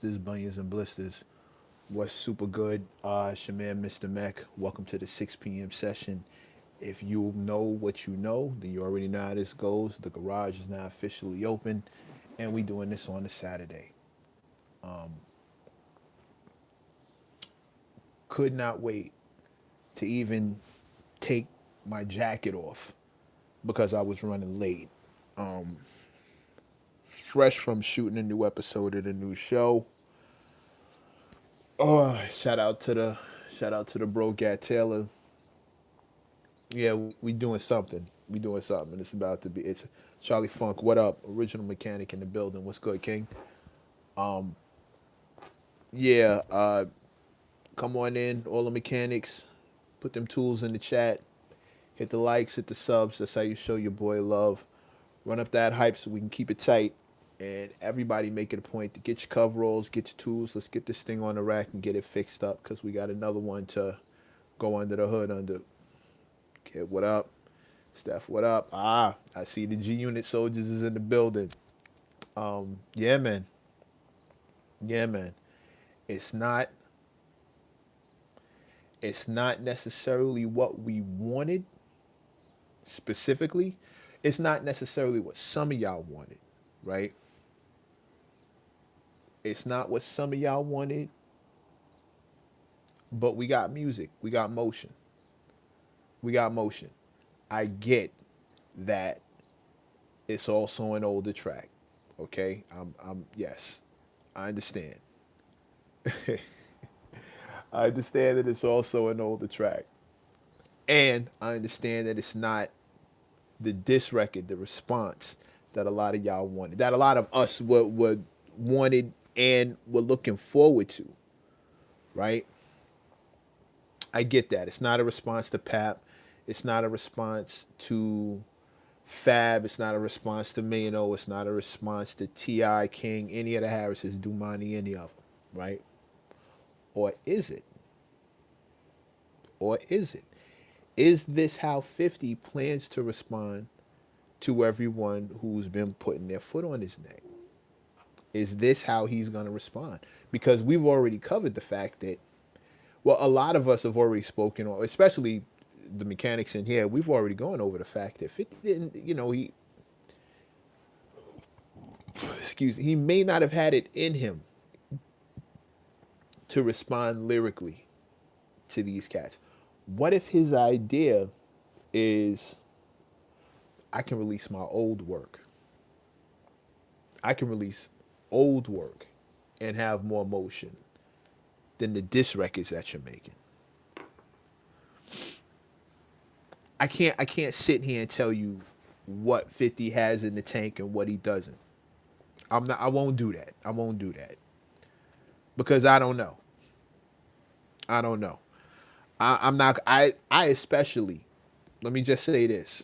Sisters, bunions, and blisters. What's super good? It's your man, Mr. Mac. Welcome to the 6 p.m. session. If you know what you know, then you already know how this goes. The garage is now officially open, and we doing this on a Saturday. Could not wait to even take my jacket off because I was running late. Fresh from shooting a new episode of the new show. Oh, shout out to the bro Gat Taylor. Yeah, we doing something. We doing something. It's about to be. It's Charlie Funk. What up? Original mechanic in the building. What's good, King? Yeah. Come on in, all the mechanics. Put them tools in the chat. Hit the likes. Hit the subs. That's how you show your boy love. Run up that hype so we can keep it tight. And everybody make it a point to get your coveralls, get your tools. Let's get this thing on the rack and get it fixed up because we got another one to go under the hood under. Okay, what up? Steph, what up? I see the G Unit soldiers is in the building. Yeah, man. Yeah, man. It's not it's not necessarily what we wanted specifically. It's not necessarily what some of y'all wanted, right? It's not what some of y'all wanted, but we got music. We got motion. We got motion. I get that it's also an older track. Okay? I'm yes. I understand. I understand that it's also an older track. And I understand that it's not the diss record, the response that a lot of y'all wanted, that a lot of us would wanted and were looking forward to, right? I get that. It's not a response to Pap. It's not a response to Fab. It's not a response to Mano. It's not a response to T.I. King, any of the Harrises, Dumani, any of them, right? Or is it? Or is it? Is this how 50 plans to respond to everyone who's been putting their foot on his neck? Is this how he's going to respond? Because we've already covered the fact that, well, a lot of us have already spoken, or especially the mechanics in here, we've already gone over the fact that 50 didn't, excuse me, he may not have had it in him to respond lyrically to these cats. What if his idea is I can release my old work? I can release old work and have more motion than the diss records that you're making. I can't sit here and tell you what 50 has in the tank and what he doesn't. I won't do that. I won't do that. Because I don't know. I don't know. I'm not I especially let me just say this.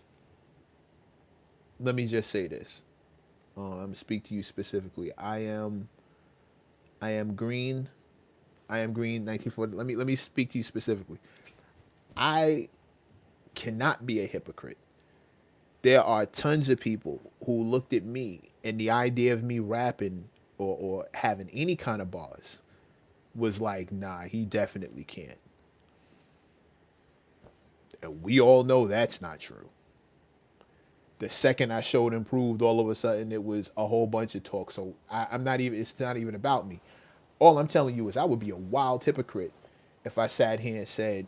Let me just say this. I'm gonna speak to you specifically. I am green. I am green 1940. Let me speak to you specifically. I cannot be a hypocrite. There are tons of people who looked at me and the idea of me rapping or having any kind of bars was like, nah, he definitely can't. And we all know that's not true. The second I showed improved, all of a sudden it was a whole bunch of talk. So I'm not even, it's not even about me. All I'm telling you is I would be a wild hypocrite if I sat here and said,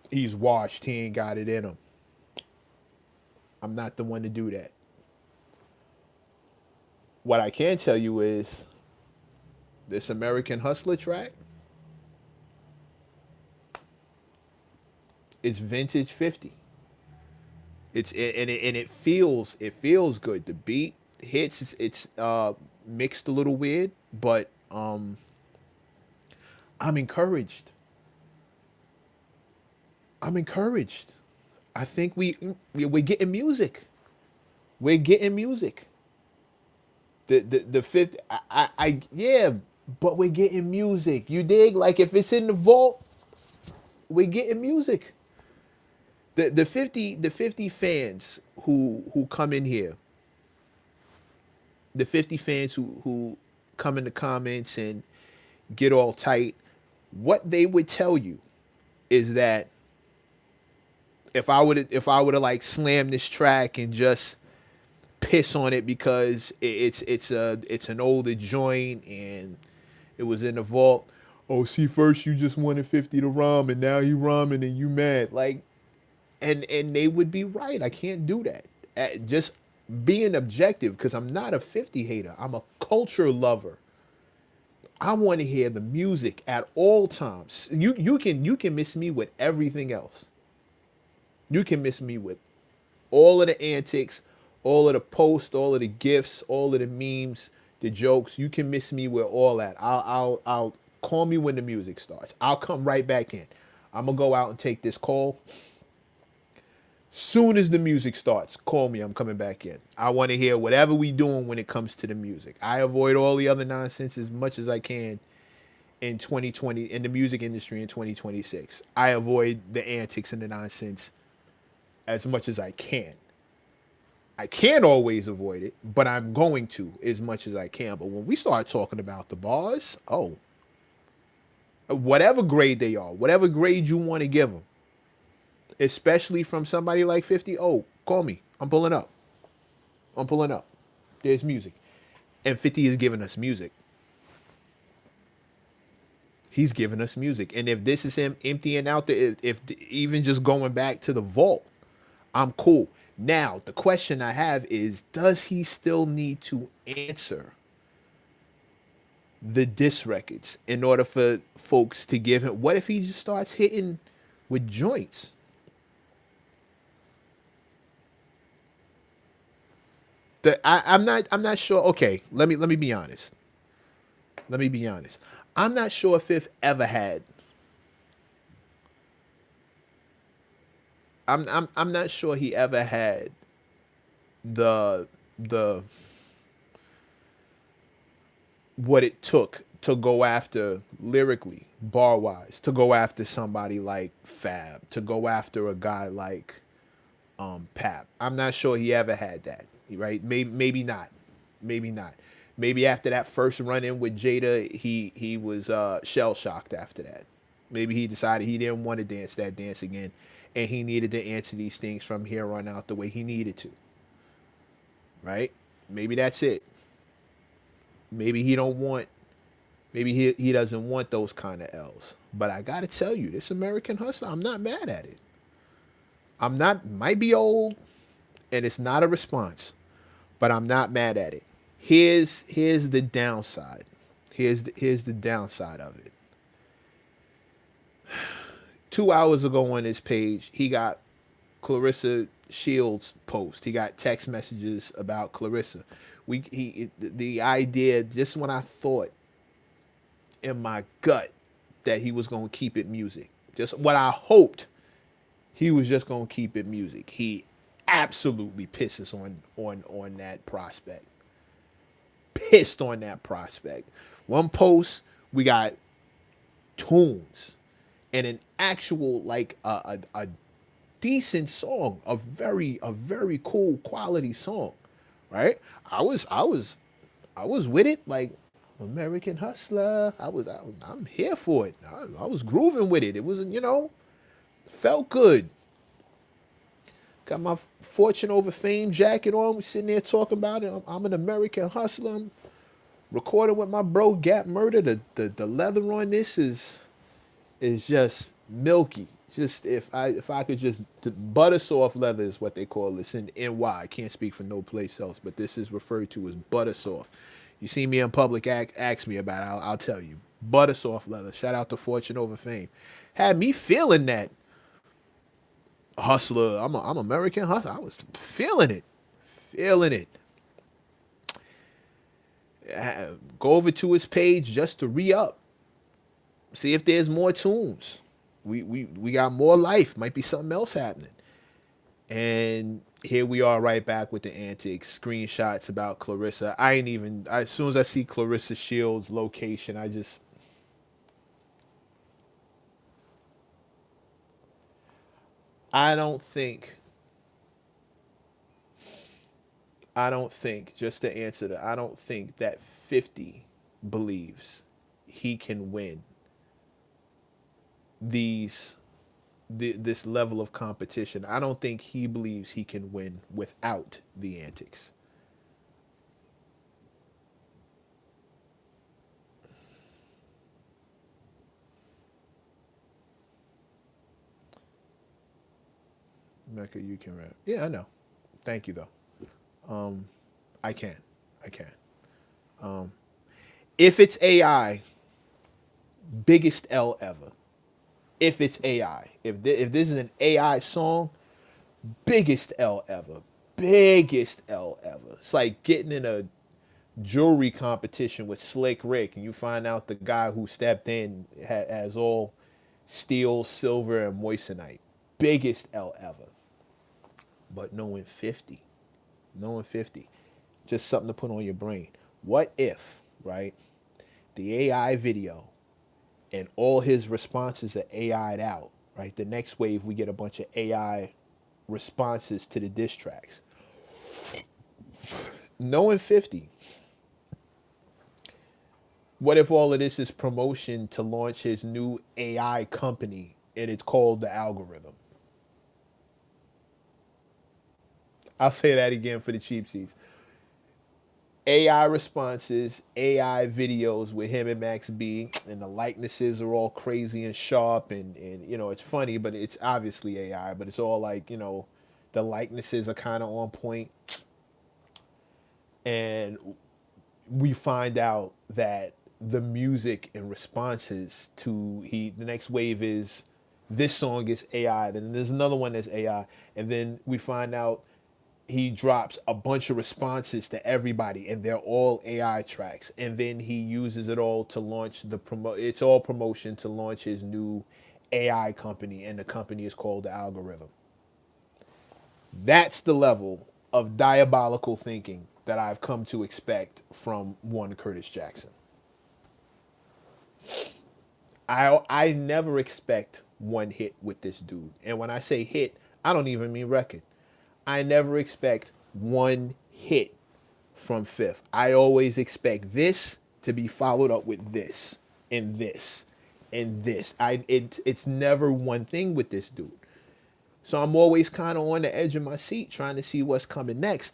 he's washed, he ain't got it in him. I'm not the one to do that. What I can tell you is this American Hustler track, it's vintage 50. And it feels good. The beat hits. It's mixed a little weird, but I'm encouraged. I'm encouraged. I think we're getting music. We're getting music. The fifth. Yeah, but we're getting music. You dig? Like if it's in the vault, we're getting music. The 50 fans who come in here, the 50 fans who come in the comments and get all tight. What they would tell you is that if I would have like slammed this track and just piss on it because it's an older joint and it was in the vault. Oh, see, first you just wanted 50 to rhyme and now you rhyming and you mad. Like, and they would be right. I can't do that. Just being objective, because I'm not a 50 hater. I'm a culture lover. I want to hear the music at all times. You can miss me with everything else. You can miss me with all of the antics, all of the posts, all of the gifts, all of the memes, the jokes. You can miss me with all that. I'll call me when the music starts. I'll come right back in. I'm gonna go out and take this call. Soon as the music starts, call me. I'm coming back in. I want to hear whatever we doing when it comes to the music. I avoid all the other nonsense as much as I can in 2020 in the music industry in 2026. I avoid the antics and the nonsense as much as I can. I can't always avoid it, but I'm going to as much as I can. But when we start talking about the bars, oh, whatever grade they are, whatever grade you want to give them, especially from somebody like 50, oh, call me. I'm pulling up. I'm pulling up. There's music. And 50 is giving us music. He's giving us music. And if this is him emptying out if even just going back to the vault, I'm cool. Now, the question I have is, does he still need to answer the diss records in order for folks to give him? What if he just starts hitting with joints? I'm not sure. Okay, let me be honest. Let me be honest. I'm not sure if Fifth ever had. I'm not sure he ever had the what it took to go after lyrically, bar wise, to go after somebody like Fab, to go after a guy like Pap. I'm not sure he ever had that. Right? Maybe not. Maybe not. Maybe after that first run in with Jada, he was shell shocked after that. Maybe he decided he didn't want to dance that dance again, and he needed to answer these things from here on out the way he needed to. Right? Maybe that's it. Maybe he don't want. Maybe he doesn't want those kind of L's. But I gotta tell you, this American Hustler, I'm not mad at it. I'm not. Might be old, and it's not a response, but I'm not mad at it. Here's the downside. Here's the downside of it. 2 hours ago on his page, he got Clarissa Shields post. He got text messages about Clarissa. The idea, just when I thought in my gut that he was gonna keep it music. Just what I hoped he was just gonna keep it music. He absolutely pisses on that prospect. Pissed on that prospect. One post, we got tunes and an actual like a decent song, a very cool quality song, right? I was with it like American Hustler. I'm here for it. I was grooving with it. It was felt good. Got my Fortune over Fame jacket on. We sitting there talking about it. I'm an American Hustler. I'm recording with my bro Gap Murder. The leather on this is just milky. Just if I could just butter soft leather is what they call this in NY. I can't speak for no place else, but this is referred to as butter soft. You see me in public, ask me about it. I'll tell you. Butter soft leather. Shout out to Fortune over Fame. Had me feeling that hustler. I'm American hustler. I was feeling it, feeling it. Go over to his page just to re up. See if there's more tunes. We got more life. Might be something else happening. And here we are right back with the antics. Screenshots about Clarissa. I ain't even. As soon as I see Clarissa Shields' location, I don't think. I don't think. Just to answer that, I don't think that 50 believes he can win these this level of competition. I don't think he believes he can win without the antics. Mecca, you can rap. Yeah, I know. Thank you though. I can. I can. If it's AI, biggest L ever. If it's AI, if this is an AI song, biggest L ever. Biggest L ever. It's like getting in a jewelry competition with Slick Rick, and you find out the guy who stepped in has all steel, silver, and moissanite. Biggest L ever. But knowing 50, knowing 50, just something to put on your brain. What if, right, the AI video and all his responses are AI'd out, right? The next wave, we get a bunch of AI responses to the diss tracks. Knowing 50, what if all of this is promotion to launch his new AI company and it's called The Algorithm? I'll say that again for the cheap seats. AI responses, AI videos with him and Max B, and the likenesses are all crazy and sharp, and it's funny, but it's obviously AI, but it's all like, the likenesses are kind of on point, and we find out that the music and responses to the next wave is this song is AI, then there's another one that's AI, and then we find out he drops a bunch of responses to everybody and they're all AI tracks, and then he uses it all to launch it's all promotion to launch his new AI company, and the company is called The Algorithm. That's the level of diabolical thinking that I've come to expect from one Curtis Jackson. I never expect one hit with this dude. And when I say hit, I don't even mean record. I never expect one hit from Fifth. I always expect this to be followed up with this and this and this. It's never one thing with this dude. So I'm always kind of on the edge of my seat trying to see what's coming next.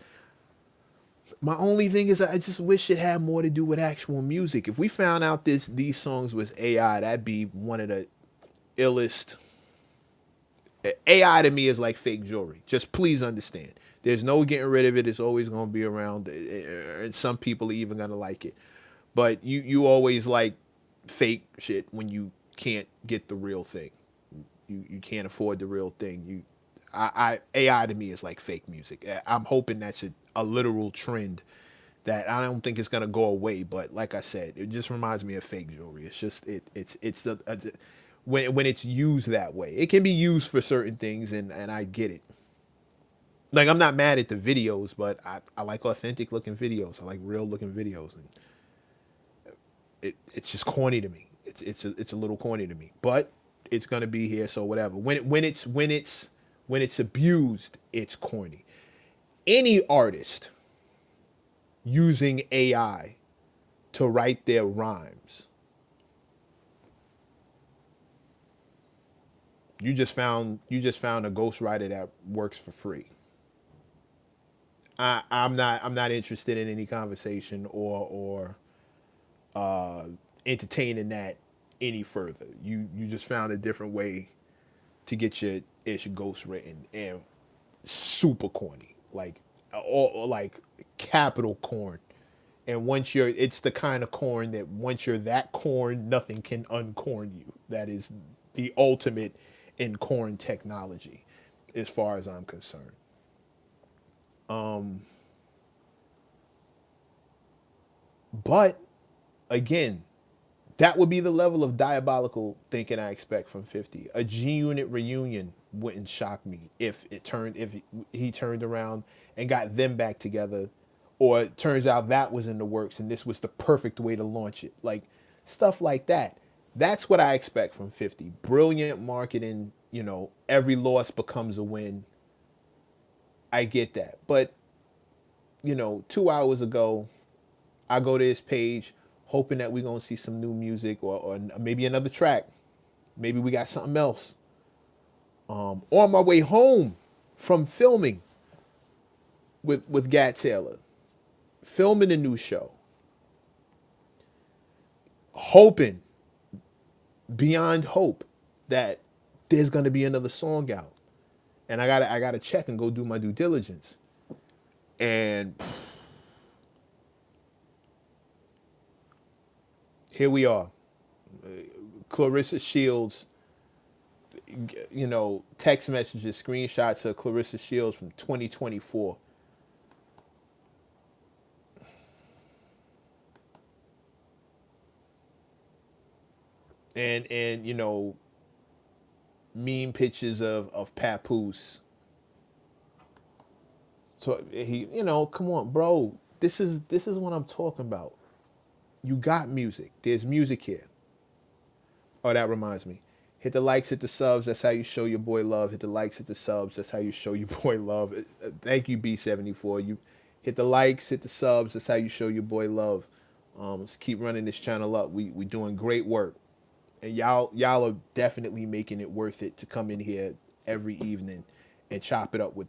My only thing is I just wish it had more to do with actual music. If we found out these songs was AI, that'd be one of the illest. AI to me is like fake jewelry. Just please understand. There's no getting rid of it. It's always going to be around. And some people are even going to like it. But you always like fake shit when you can't get the real thing. You can't afford the real thing. AI to me is like fake music. I'm hoping that's a literal trend that I don't think it's gonna go away. But like I said, it just reminds me of fake jewelry. It's just it's the when it's used that way. It can be used for certain things, and I get it. Like I'm not mad at the videos, but I like authentic looking videos. I like real looking videos, and it's just corny to me. It's a little corny to me, but it's gonna be here, so whatever. When it's abused, it's corny. Any artist using AI to write their rhymes, you just found a ghostwriter that works for free. I'm not interested in any conversation or entertaining that any further. You just found a different way to get your ish ghost written, and super corny, like all like capital corn. And once it's the kind of corn that once you're that corn, nothing can uncorn you. That is the ultimate in corn technology, as far as I'm concerned. But again, that would be the level of diabolical thinking I expect from 50. A G Unit reunion wouldn't shock me if he turned around and got them back together, or it turns out that was in the works and this was the perfect way to launch it. Like stuff like that. That's what I expect from 50. Brilliant marketing, every loss becomes a win. I get that. But, 2 hours ago, I go to his page. hoping that we're gonna see some new music or maybe another track. Maybe we got something else. On my way home from filming with Gat Taylor, filming a new show, hoping beyond hope that there's gonna be another song out, and I gotta check and go do my due diligence, and here we are. Clarissa Shields, text messages, screenshots of Clarissa Shields from 2024. And meme pictures of Papoose. So he, come on, bro. This is what I'm talking about. You got music. There's music here. Oh, that reminds me. Hit the likes, hit the subs. That's how you show your boy love. Hit the likes, hit the subs. That's how you show your boy love. Thank you, B74. You hit the likes, hit the subs. That's how you show your boy love. Let's keep running this channel up. We doing great work, and y'all are definitely making it worth it to come in here every evening and chop it up with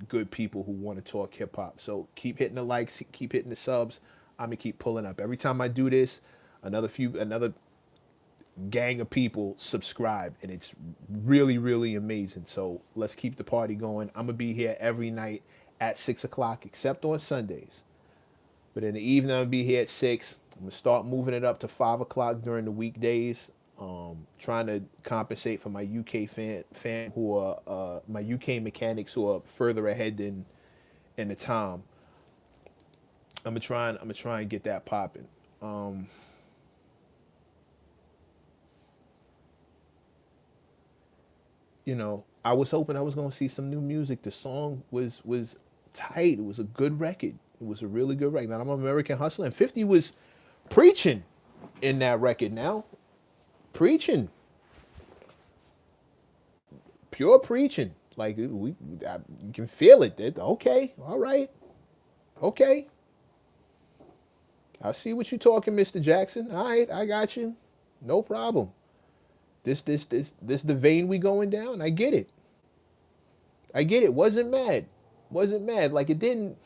good people who want to talk hip hop. So keep hitting the likes, keep hitting the subs. I'm gonna keep pulling up. Every time I do this, another gang of people subscribe, and it's really, really amazing. So let's keep the party going. I'm gonna be here every night at 6 o'clock, except on Sundays. But in the evening, I'm gonna be here at 6. I'm gonna start moving it up to 5 o'clock during the weekdays. Trying to compensate for my UK fan who are my UK mechanics who are further ahead than in the time. I'm gonna try and get that popping. I was hoping I was gonna see some new music. The song was tight. It was a good record. It was a really good record. Now I'm an American Hustler, and 50 was preaching in that record. Now preaching, pure preaching. Like you can feel it. Okay, all right, okay. I see what you're talking, Mr. Jackson. All right, I got you. No problem. This the vein we going down. I get it. I get it. Wasn't mad. Wasn't mad. Like it didn't.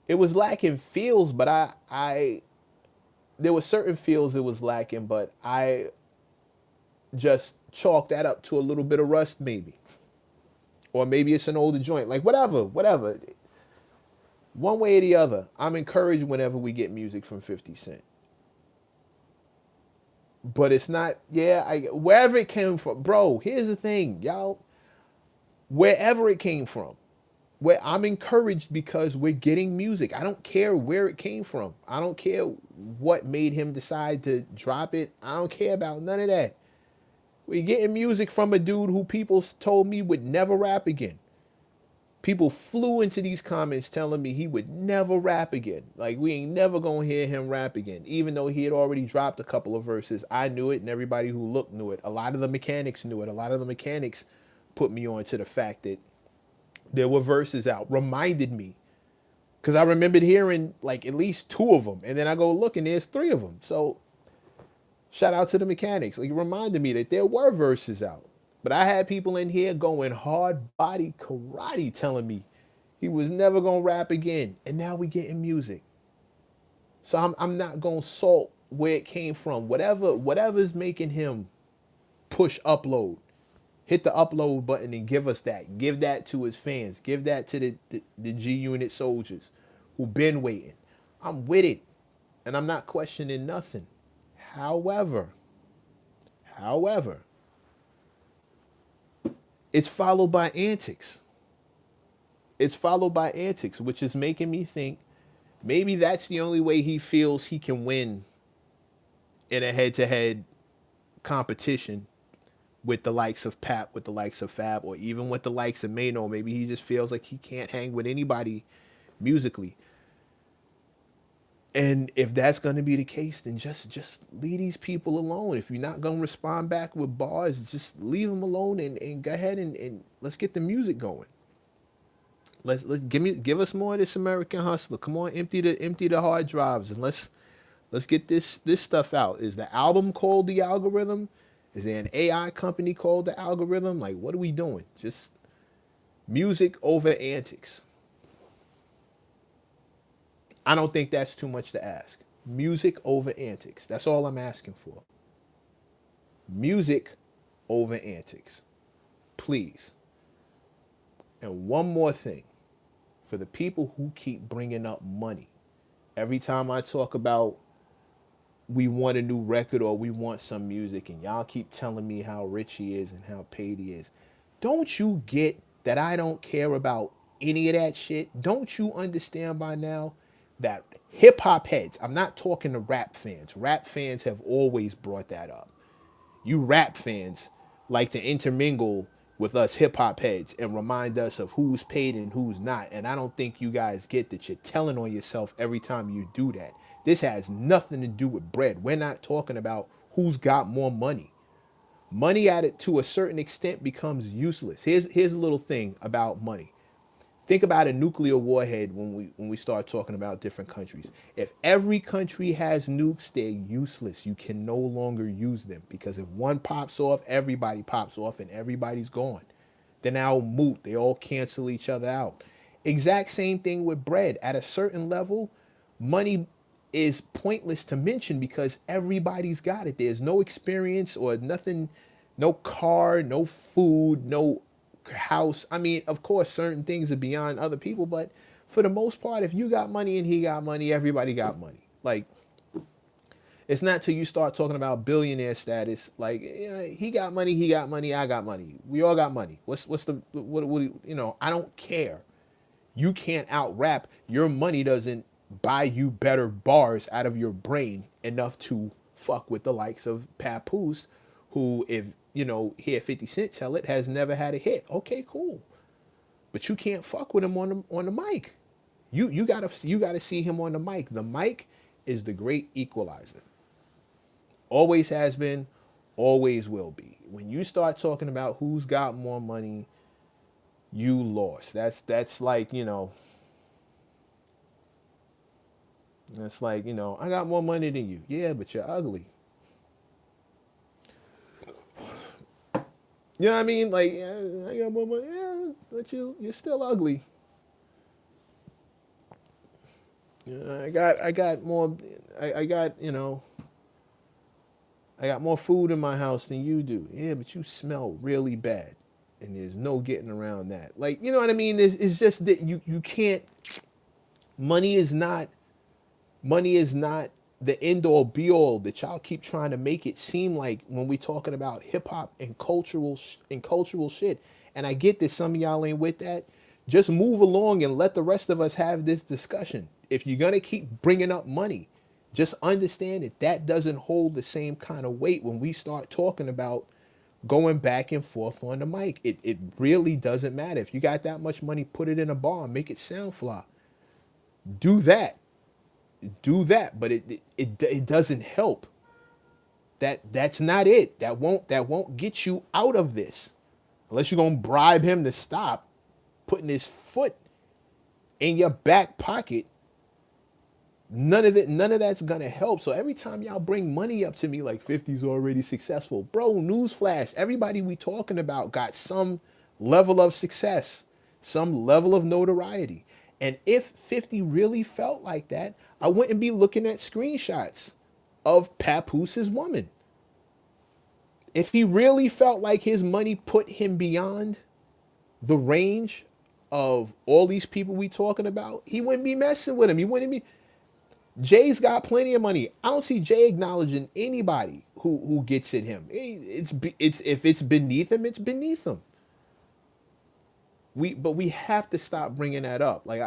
It was lacking feels, but I there were certain feels it was lacking, but I just chalked that up to a little bit of rust, maybe, or maybe it's an older joint. Like whatever. One way or the other, I'm encouraged whenever we get music from 50 Cent. But it's not, yeah, wherever it came from, bro. Here's the thing, y'all. Wherever it came from, where I'm encouraged because we're getting music. I don't care where it came from. I don't care what made him decide to drop it. I don't care about none of that. We're getting music from a dude who people told me would never rap again. People flew into these comments telling me he would never rap again. Like, we ain't never gonna hear him rap again. Even though he had already dropped a couple of verses. I knew it, and everybody who looked knew it. A lot of the mechanics knew it. A lot of the mechanics put me on to the fact that there were verses out, reminded me. Because I remembered hearing, like, at least 2 of them. And then I go look, and there's 3 of them. So, shout out to the mechanics. Like, it reminded me that there were verses out. But I had people in here going hard body karate telling me he was never going to rap again. And now we getting music. So I'm not going to salt where it came from. Whatever's making him push upload. Hit the upload button and give us that. Give that to his fans. Give that to the G Unit soldiers who've been waiting. I'm with it. And I'm not questioning nothing. However, it's followed by antics. It's followed by antics, which is making me think maybe that's the only way he feels he can win in a head-to-head competition with the likes of Pap, with the likes of Fab, or even with the likes of Mano. Maybe he just feels like he can't hang with anybody musically. And if that's going to be the case, then just leave these people alone. If you're not going to respond back with bars, just leave them alone and go ahead and let's get the music going. Let's give us more of this American Hustler. Come on, empty the hard drives and let's Let's get this stuff out. Is the album called The Algorithm? Is there an AI company called The Algorithm? Like, what are we doing? Just music over antics. I don't think that's too much to ask. Music over antics. That's all I'm asking for. Music over antics. Please. And one more thing, for the people who keep bringing up money, every time I talk about we want a new record or we want some music and y'all keep telling me how rich he is and how paid he is, don't you get that I don't care about any of that shit? Don't you understand by now that hip hop heads, I'm not talking to rap fans have always brought that up. You rap fans like to intermingle with us hip hop heads and remind us of who's paid and who's not. And I don't think you guys get that you're telling on yourself every time you do that. This has nothing to do with bread. We're not talking about who's got more money. Money at it to a certain extent becomes useless. Here's a little thing about money. Think about a nuclear warhead when we start talking about different countries. If every country has nukes, they're useless. You can no longer use them because if one pops off, everybody pops off and everybody's gone. They're now moot. They all cancel each other out. Exact same thing with bread. At a certain level, money is pointless to mention because everybody's got it. There's no experience or nothing, no car, no food, no house. I mean, of course, certain things are beyond other people, but for the most part, if you got money and he got money, everybody got money. Like, it's not till you start talking about billionaire status. Like, yeah, he got money, I got money. We all got money. What's the what you know? I don't care. You can't out rap. Your money doesn't buy you better bars out of your brain enough to fuck with the likes of Papoose, who, if you know, hear 50 Cent tell it, has never had a hit. Okay, cool. But you can't fuck with him on the mic. You gotta see him on the mic. The mic is the great equalizer. Always has been, always will be. When you start talking about who's got more money, you lost. That's like, you know, that's like, you know, I got more money than you. Yeah, but you're ugly. You know what I mean? Like, yeah, I got more money. Yeah, but you're still ugly. Yeah, I got more. I got, you know, I got more food in my house than you do. Yeah, but you smell really bad, and there's no getting around that. Like, you know what I mean? It's just that you can't. Money is not money is not the end all be all that y'all keep trying to make it seem like when we talking about hip hop and cultural shit. And I get that some of y'all ain't with that. Just move along and let the rest of us have this discussion. If you're gonna keep bringing up money, just understand that that doesn't hold the same kind of weight when we start talking about going back and forth on the mic. It really doesn't matter. If you got that much money, put it in a bar, make it sound fly. Do that. Do that, but it doesn't help. That's not it. That won't get you out of this. Unless you're gonna bribe him to stop putting his foot in your back pocket. None of that's gonna help. So every time y'all bring money up to me like 50's already successful, bro, newsflash, everybody we talking about got some level of success, some level of notoriety. And if 50 really felt like that, I wouldn't be looking at screenshots of Papoose woman. If he really felt like his money put him beyond the range of all these people we talking about, he wouldn't be messing with him. He wouldn't be. Jay's got plenty of money. I don't see Jay acknowledging anybody who gets at him. It's if it's beneath him, it's beneath him. But we have to stop bringing that up. Like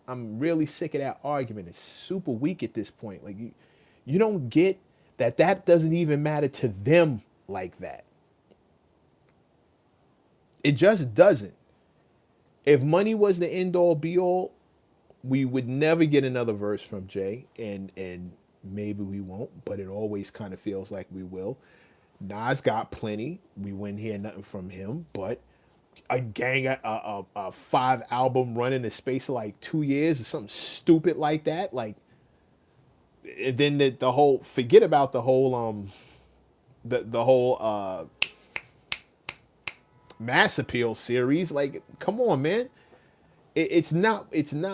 I'm really sick of that argument. It's super weak at this point. Like you don't get that doesn't even matter to them like that. It just doesn't. If money was the end all be all, we would never get another verse from Jay, and maybe we won't, but it always kind of feels like we will. Nas got plenty. We wouldn't hear nothing from him, but a 5 album run in the space of like 2 years or something stupid like that, like And then the whole, forget about the whole the whole Mass Appeal series. Like, come on, man. It's not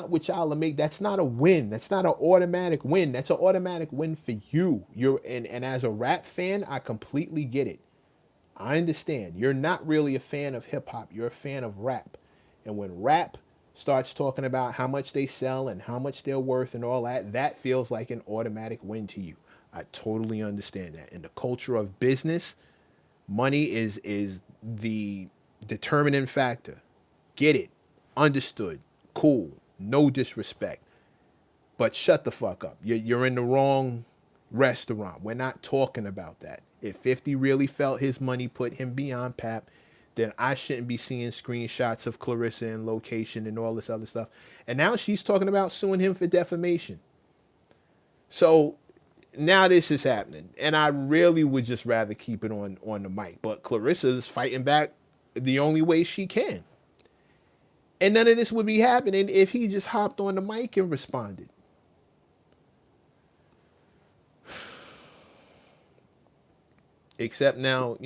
what y'all are make. That's not a win. That's not an automatic win. That's an automatic win for you. And as a rap fan, I completely get it. I understand. You're not really a fan of hip hop. You're a fan of rap. And when rap starts talking about how much they sell and how much they're worth and all that, that feels like an automatic win to you. I totally understand that. In the culture of business, money is the determining factor. Get it. Understood. Cool. No disrespect. But shut the fuck up. You're in the wrong restaurant. We're not talking about that. If 50 really felt his money put him beyond Pap, then I shouldn't be seeing screenshots of Clarissa and location and all this other stuff. And now she's talking about suing him for defamation. So now this is happening. And I really would just rather keep it on the mic. But Clarissa's fighting back the only way she can. And none of this would be happening if he just hopped on the mic and responded. Except now,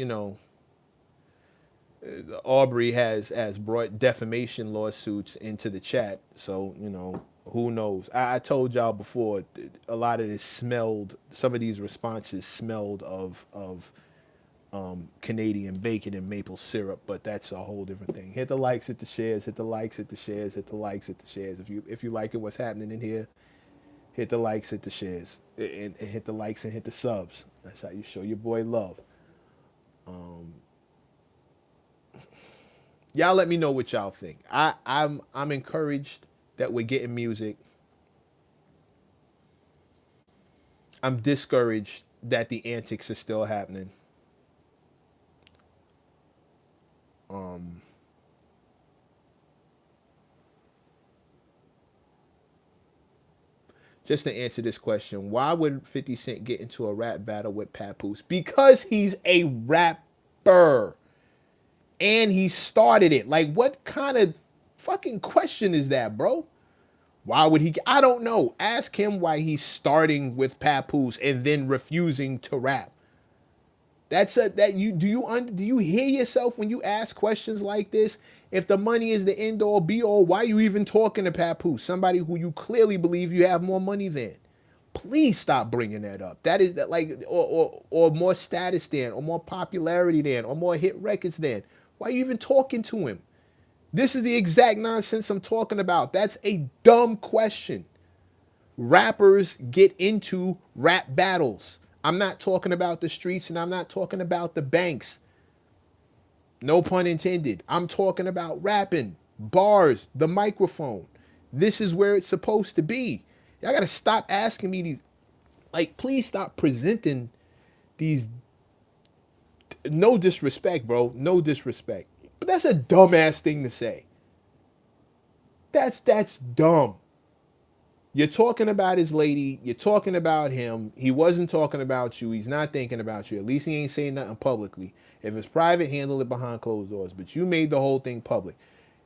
Aubrey has brought defamation lawsuits into the chat. So, who knows? I told y'all before, a lot of this smelled, some of these responses smelled of Canadian bacon and maple syrup, but that's a whole different thing. Hit the likes, hit the shares, hit the likes, hit the shares, hit the likes, hit the shares. If you liking what's happening in here, hit the likes, hit the shares, and hit the likes and hit the subs. That's how you show your boy love. Y'all let me know what y'all think. I'm encouraged that we're getting music. I'm discouraged that the antics are still happening. Just to answer this question, why would 50 Cent get into a rap battle with Papoose? Because he's a rapper. And he started it. Like, what kind of fucking question is that, bro? Why would he? I don't know. Ask him why he's starting with Papoose and then refusing to rap. Do you hear yourself when you ask questions like this? If the money is the end all be all, why are you even talking to Papoose? Somebody who you clearly believe you have more money than. Please stop bringing that up. That is that like or more status than, or more popularity than, or more hit records than. Why are you even talking to him? This is the exact nonsense I'm talking about. That's a dumb question. Rappers get into rap battles. I'm not talking about the streets and I'm not talking about the banks. No pun intended. I'm talking about rapping, bars, the microphone. This is where it's supposed to be. Y'all gotta stop asking me these. Like, please stop presenting these. No disrespect, bro. No disrespect. But that's a dumbass thing to say. That's dumb. You're talking about his lady. You're talking about him. He wasn't talking about you. He's not thinking about you. At least he ain't saying nothing publicly. If it's private, handle it behind closed doors. But you made the whole thing public.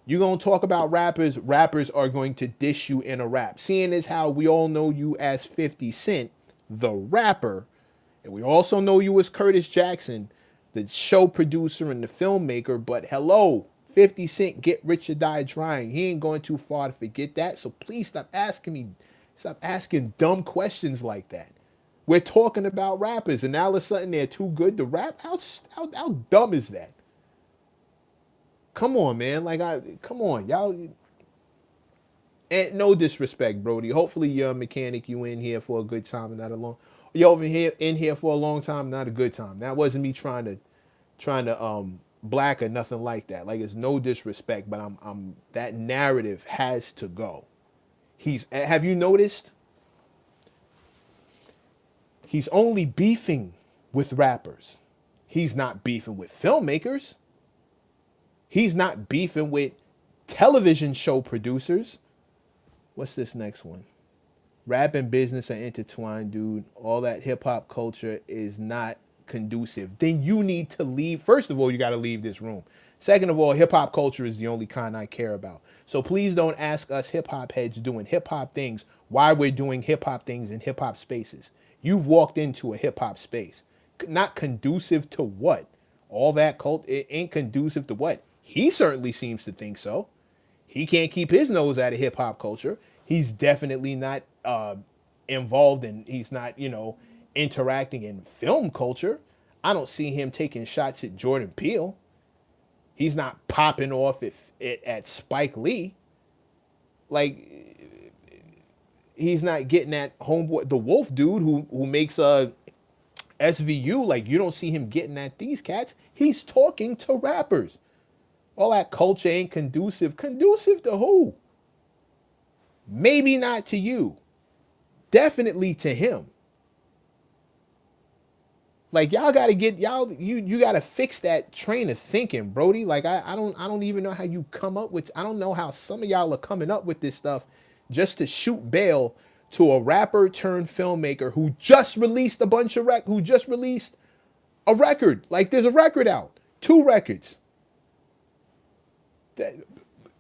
You're going to talk about rappers. Rappers are going to dish you in a rap. Seeing as how we all know you as 50 Cent, the rapper, and we also know you as Curtis Jackson, the show producer and the filmmaker. But hello, 50 Cent, get rich or die trying. He ain't going too far to forget that. So please stop asking dumb questions like that. We're talking about rappers, and now all of a sudden they're too good to rap. How dumb is that? Come on, man. Come on, y'all. And no disrespect, Brody. Hopefully you're a mechanic. You in here for a good time and not a long. You over here in here for a long time, not a good time. That wasn't me trying to black or nothing like that. Like, it's no disrespect, but I'm that narrative has to go. Have you noticed? He's only beefing with rappers. He's not beefing with filmmakers. He's not beefing with television show producers. What's this next one? Rap and business are intertwined, dude. All that hip hop culture is not conducive. Then you need to leave. First of all, you got to leave this room. Second of all, hip hop culture is the only kind I care about. So please don't ask us hip hop heads doing hip hop things why we're doing hip hop things in hip hop spaces. You've walked into a hip hop space. Not conducive to what? All that cult, it ain't conducive to what? He certainly seems to think so. He can't keep his nose out of hip hop culture. He's definitely not involved in, he's not, interacting in film culture. I don't see him taking shots at Jordan Peele. He's not popping off at Spike Lee. Like, he's not getting at homeboy, the Wolf dude who makes SVU. Like, you don't see him getting at these cats. He's talking to rappers. All that culture ain't conducive. Conducive to who? Maybe not to you. Definitely to him. Like, y'all gotta get you gotta fix that train of thinking, Brody. Like, I don't even know how you come up with, I don't know how some of y'all are coming up with this stuff just to shoot bail to a rapper turned filmmaker who just released who just released a record. Like, there's a record out. 2 records.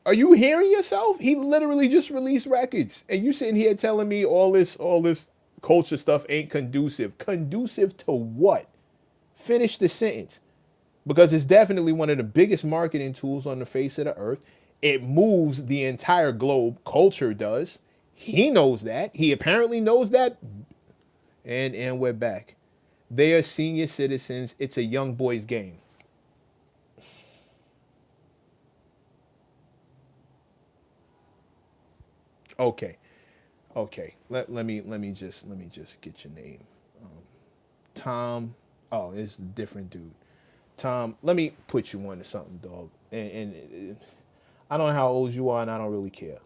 Are you hearing yourself? He literally just released records, and you sitting here telling me all this culture stuff ain't conducive. Conducive to what? Finish the sentence, because it's definitely one of the biggest marketing tools on the face of the earth. It moves the entire globe. Culture does. He knows that. He apparently knows that. And we're back. They are senior citizens. It's a young boy's game. Okay. Okay. Let me just get your name. Tom. Oh, it's a different dude. Tom, let me put you on to something, dog. And I don't know how old you are, and I don't really care.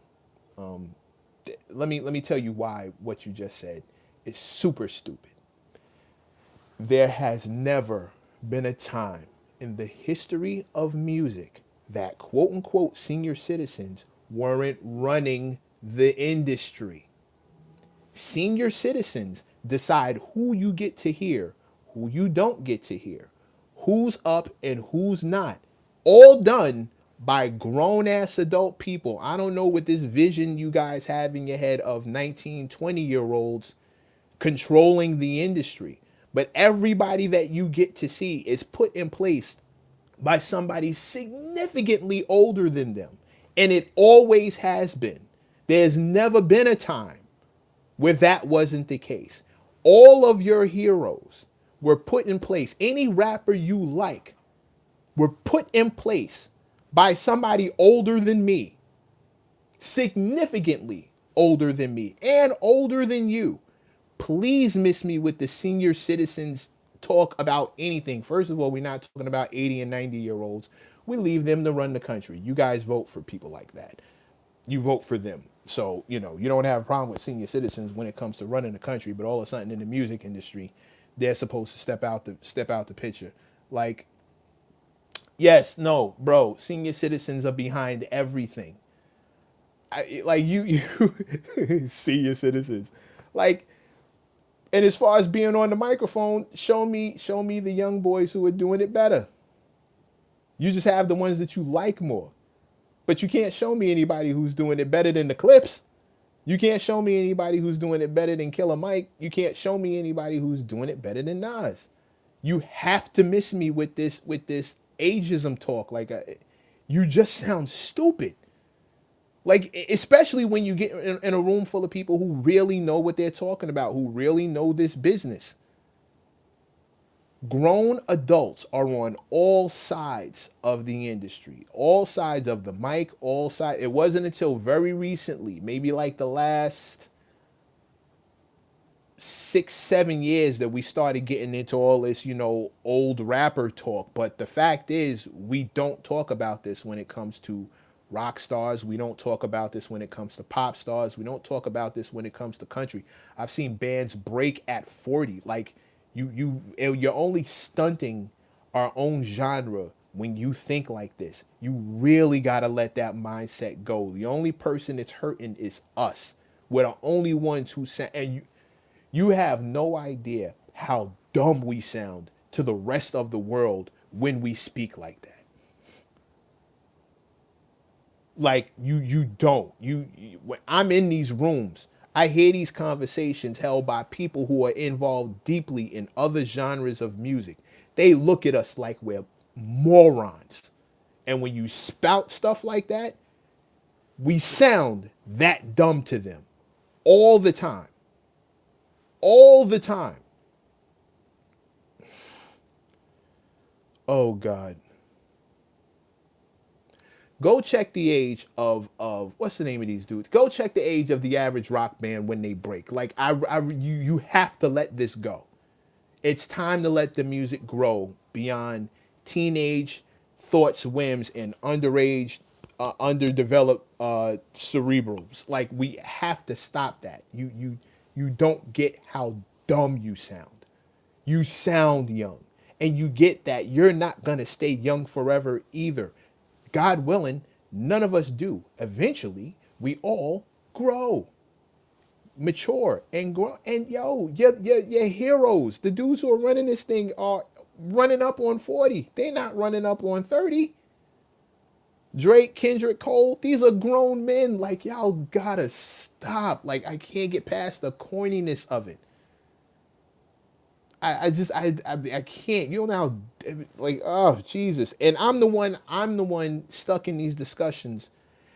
Let me tell you why what you just said is super stupid. There has never been a time in the history of music that quote unquote senior citizens weren't running the industry. Senior citizens decide who you get to hear, who you don't get to hear, who's up and who's not. All done by grown ass adult people. I don't know what this vision you guys have in your head of 19, 20-year olds controlling the industry. But everybody that you get to see is put in place by somebody significantly older than them. And it always has been. There's never been a time where that wasn't the case. All of your heroes were put in place. Any rapper you like were put in place by somebody older than me, significantly older than me, and older than you. Please miss me with the senior citizens talk about anything. First of all, we're not talking about 80 and 90-year-olds. We leave them to run the country. You guys vote for people like that. You vote for them. So, you don't have a problem with senior citizens when it comes to running the country, but all of a sudden in the music industry, they're supposed to step out the picture. Like, yes, no, bro, senior citizens are behind everything. Like you senior citizens. Like, and as far as being on the microphone, show me the young boys who are doing it better. You just have the ones that you like more. But you can't show me anybody who's doing it better than the Clips. You can't show me anybody who's doing it better than Killer Mike. You can't show me anybody who's doing it better than Nas. You have to miss me with this ageism talk. Like, you just sound stupid. Like, especially when you get in a room full of people who really know what they're talking about, who really know this business. Grown adults are on all sides of the industry, all sides of the mic, all sides. It wasn't until very recently, maybe like the last 6-7 years, that we started getting into all this, old rapper talk. But the fact is, we don't talk about this when it comes to rock stars. We don't talk about this when it comes to pop stars. We don't talk about this when it comes to country. I've seen bands break at 40. Like, you're only stunting our own genre when you think like this. You really got to let that mindset go. The only person that's hurting is us. We're the only ones who sound, and you have no idea how dumb we sound to the rest of the world when we speak like that. Like you don't. When I'm in these rooms, I hear these conversations held by people who are involved deeply in other genres of music. They look at us like we're morons. And when you spout stuff like that, we sound that dumb to them all the time. All the time. Oh God. Go check the age of what's the name of these dudes? Go check the age of the average rock band when they break. Like you have to let this go. It's time to let the music grow beyond teenage thoughts, whims, and underage, underdeveloped cerebrals. Like we have to stop that. You don't get how dumb you sound. You sound young. And you get that you're not going to stay young forever either. God willing, none of us do. Eventually, we all grow, mature, and grow. And yo, your heroes, the dudes who are running this thing are running up on 40. They're not running up on 30. Drake, Kendrick, Cole, these are grown men. Like, y'all gotta stop. Like, I can't get past the corniness of it. I can't. You don't know how, like, oh Jesus. And I'm the one stuck in these discussions,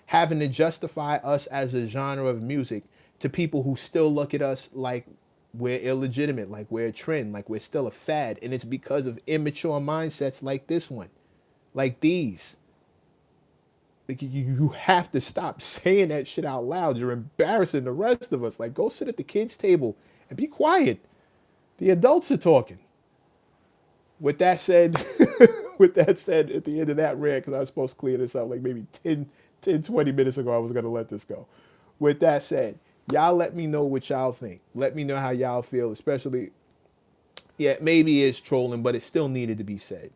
having to justify us as a genre of music to people who still look at us like we're illegitimate, like we're a trend, like we're still a fad, and it's because of immature mindsets like this one, like these. Like you have to stop saying that shit out loud. You're embarrassing the rest of us. Like, go sit at the kids' table and be quiet. The adults are talking. With that said, with that said, at the end of that rant, because I was supposed to clear this up like maybe 20 minutes ago, I was going to let this go. With that said, y'all let me know what y'all think. Let me know how y'all feel, especially, yeah, maybe it's trolling, but it still needed to be said.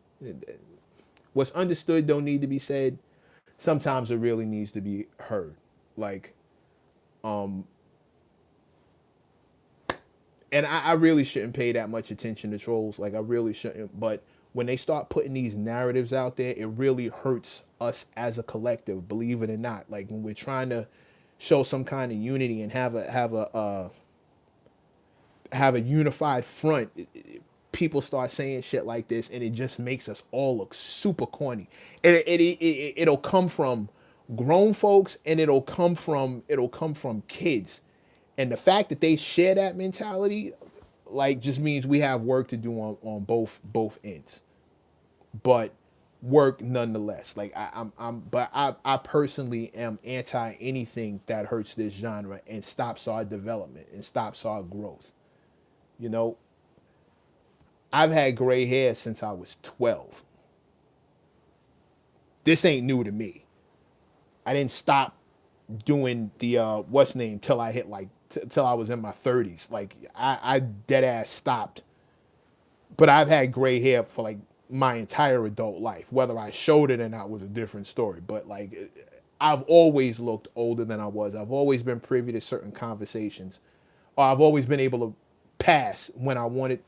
What's understood don't need to be said. Sometimes it really needs to be heard. Like, and I really shouldn't pay that much attention to trolls. Like I really shouldn't. But when they start putting these narratives out there, it really hurts us as a collective. Believe it or not, like when we're trying to show some kind of unity and have a unified front, people start saying shit like this, and it just makes us all look super corny. It'll come from grown folks, and it'll come from kids, and the fact that they share that mentality, like, just means we have work to do on both ends, but work nonetheless. Like I personally am anti anything that hurts this genre and stops our development and stops our growth. You know, I've had gray hair since I was 12. This ain't new to me. I didn't stop doing the what's name till I hit like till I was in my 30s. Like I dead ass stopped. But I've had gray hair for like my entire adult life. Whether I showed it or not was a different story. But like I've always looked older than I was. I've always been privy to certain conversations. Or I've always been able to pass when I wanted.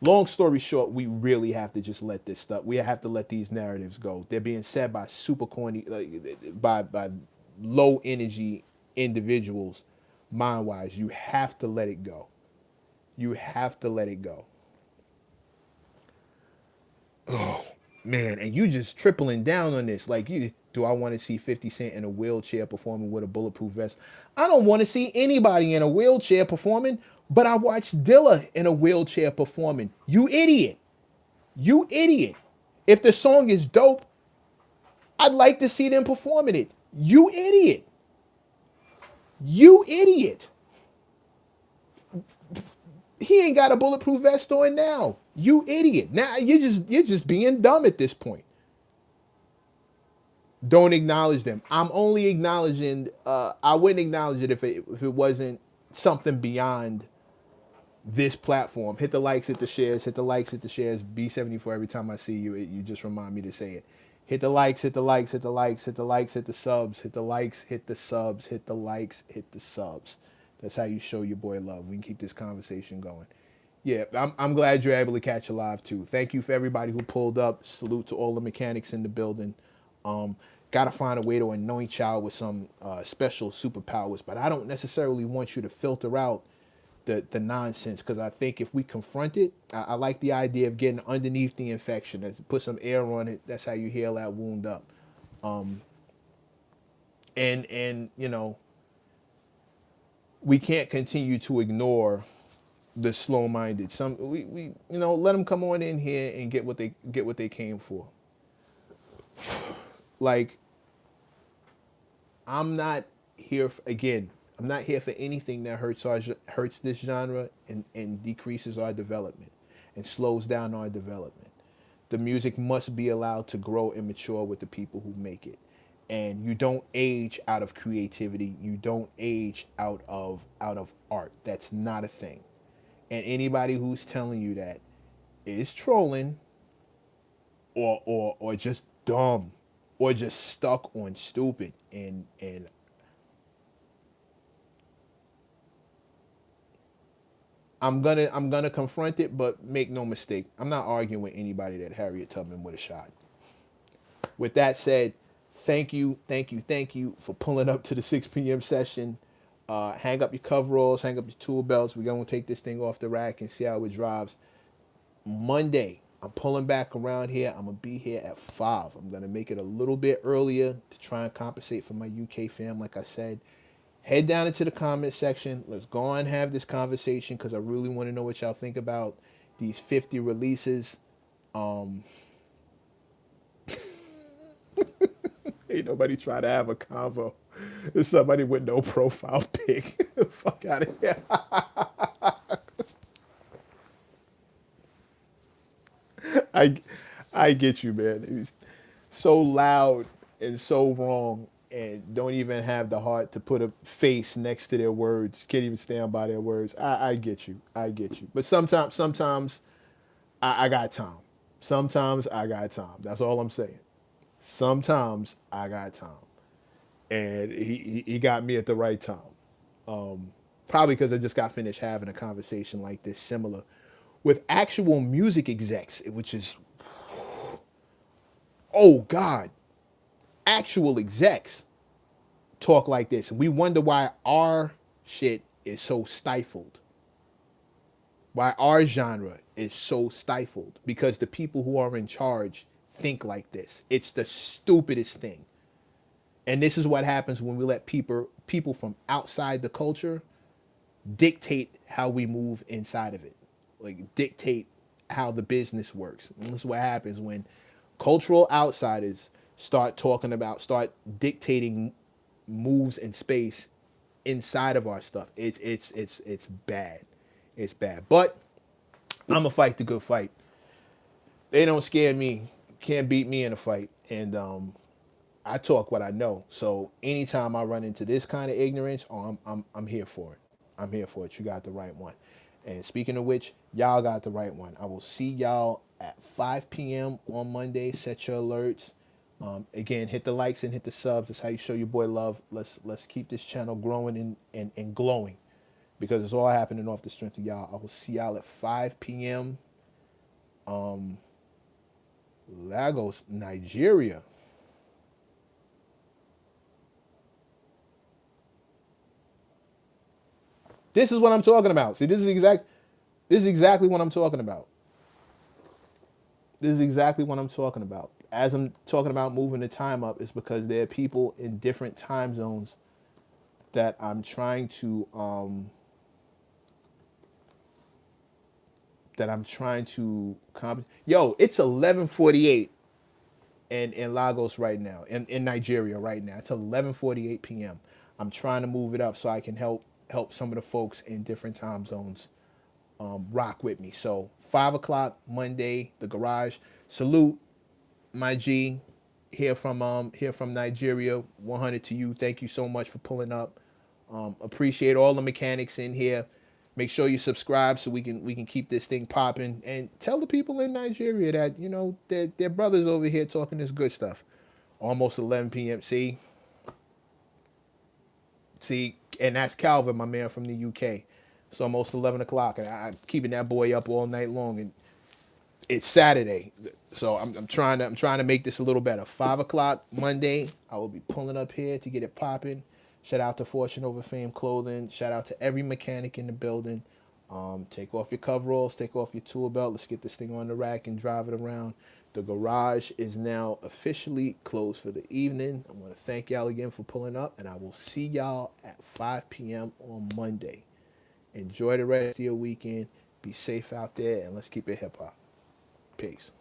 Long story short, we really have to just let this stuff. We have to let these narratives go. They're being said by super corny, by low energy individuals, mind wise. You have to let it go. You have to let it go. Man, and you just tripling down on this. Like, do I want to see 50 Cent in a wheelchair performing with a bulletproof vest? I don't want to see anybody in a wheelchair performing, but I watched Dilla in a wheelchair performing. You idiot. You idiot. If the song is dope, I'd like to see them performing it. You idiot. You idiot. He ain't got a bulletproof vest on now. You idiot. Now you're just being dumb at this point. Don't acknowledge them. I'm only acknowledging. I wouldn't acknowledge it if it wasn't something beyond this platform. Hit the likes, hit the shares, hit the likes, hit the shares. B74 every time I see you, you just remind me to say it. Hit the likes, hit the likes, hit the likes, hit the likes, hit the subs, hit the likes, hit the subs, hit the likes, hit the subs. That's how you show your boy love. We can keep this conversation going. Yeah, I'm glad you're able to catch a live too. Thank you for everybody who pulled up. Salute to all the mechanics in the building. Um, gotta find a way to anoint y'all with some special superpowers. But I don't necessarily want you to filter out the nonsense, because I think if we confront it, I like the idea of getting underneath the infection, put some air on it. That's how you heal that wound up. And we can't continue to ignore the slow-minded. We let them come on in here and get what they came for. Like, I'm not here for, again. I'm not here for anything that hurts this genre and decreases our development and slows down our development. The music must be allowed to grow and mature with the people who make it. And you don't age out of creativity. You don't age out of art. That's not a thing. And anybody who's telling you that is trolling, or just dumb, or just stuck on stupid. And I'm gonna confront it, but make no mistake, I'm not arguing with anybody that Harriet Tubman would have shot. With that said, thank you for pulling up to the 6 p.m. session. Hang up your coveralls, hang up your tool belts. We're gonna take this thing off the rack and see how it drives. Monday, I'm pulling back around here. I'm gonna be here at 5. I'm gonna make it a little bit earlier to try and compensate for my UK fam. Like I said, head down into the comment section. Let's go on and have this conversation, because I really want to know what y'all think about these 50 releases. Ain't nobody try to have a convo. There's somebody with no profile pic. Fuck out of here. I I get you, man. It's so loud and so wrong, and don't even have the heart to put a face next to their words. Can't even stand by their words. I get you. I get you. But sometimes I got time. Sometimes I got time. That's all I'm saying. Sometimes I got time. And he got me at the right time. Probably because I just got finished having a conversation like this, similar, with actual music execs, which is, oh God, actual execs talk like this. And we wonder why our shit is so stifled, why our genre is so stifled, because the people who are in charge think like this. It's the stupidest thing. And this is what happens when we let people from outside the culture dictate how we move inside of it, like dictate how the business works. And this is what happens when cultural outsiders start dictating moves in space inside of our stuff. It's bad. It's bad. But I'm gonna fight the good fight. They don't scare me. Can't beat me in a fight. And I talk what I know. So anytime I run into this kind of ignorance, oh, I'm here for it. I'm here for it. You got the right one. And speaking of which, y'all got the right one. I will see y'all at 5 p.m. on Monday. Set your alerts. Again, hit the likes and hit the subs. That's how you show your boy love. Let's keep this channel growing and glowing, because it's all happening off the strength of y'all. I will see y'all at 5 p.m. Lagos, Nigeria. This is what I'm talking about. See, this is exactly what I'm talking about. This is exactly what I'm talking about. As I'm talking about moving the time up, is because there are people in different time zones that I'm trying to Yo, it's 11:48 in Lagos right now, in Nigeria right now. It's 11:48 p.m. I'm trying to move it up so I can help some of the folks in different time zones rock with me. So 5 o'clock Monday, the garage. Salute, my G. Here from Nigeria. 100 to you. Thank you so much for pulling up. Appreciate all the mechanics in here. Make sure you subscribe so we can keep this thing popping, and tell the people in Nigeria that their brothers over here talking this good stuff. Almost 11 p.m. See, and that's Calvin, my man from the UK. It's almost 11 o'clock, and I'm keeping that boy up all night long. And It's Saturday, so I'm trying to make this a little better. 5 o'clock Monday, I will be pulling up here to get it popping. Shout out to Fortune Over Fame Clothing. Shout out to every mechanic in the building. Take off your coveralls, take off your tool belt. Let's get this thing on the rack and drive it around. The garage is now officially closed for the evening. I want to thank y'all again for pulling up, and I will see y'all at 5 p.m. on Monday. Enjoy the rest of your weekend. Be safe out there, and let's keep it hip hop. Peace.